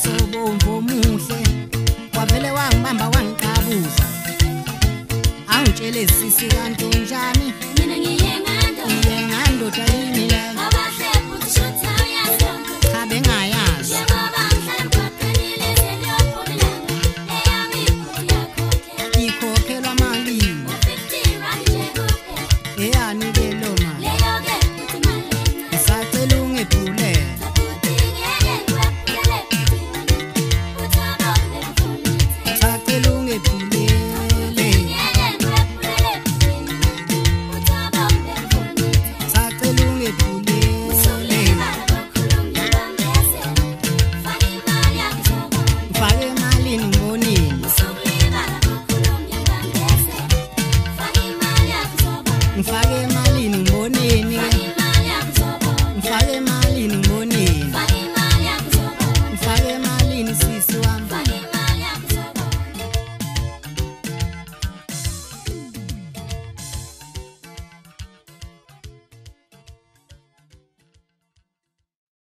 sobomvu omuhle wavele wangibamba wangiqabuza angitshele sisi kanti unjani mina ngiyengandoda yini le abahle futhi shotha uyasonto cha bengayazi njengoba ngihlala emgwaqeni seliyophumelanga eyami futhi yakhokhe ikhokhelwa malini 50 rand nje kuphela eyani ke lo mali leyo ke futhi mali ngisacela ungephulele futhi ngeke ngiwephulele uthabo ngifuna ngisacela ungephulele Fire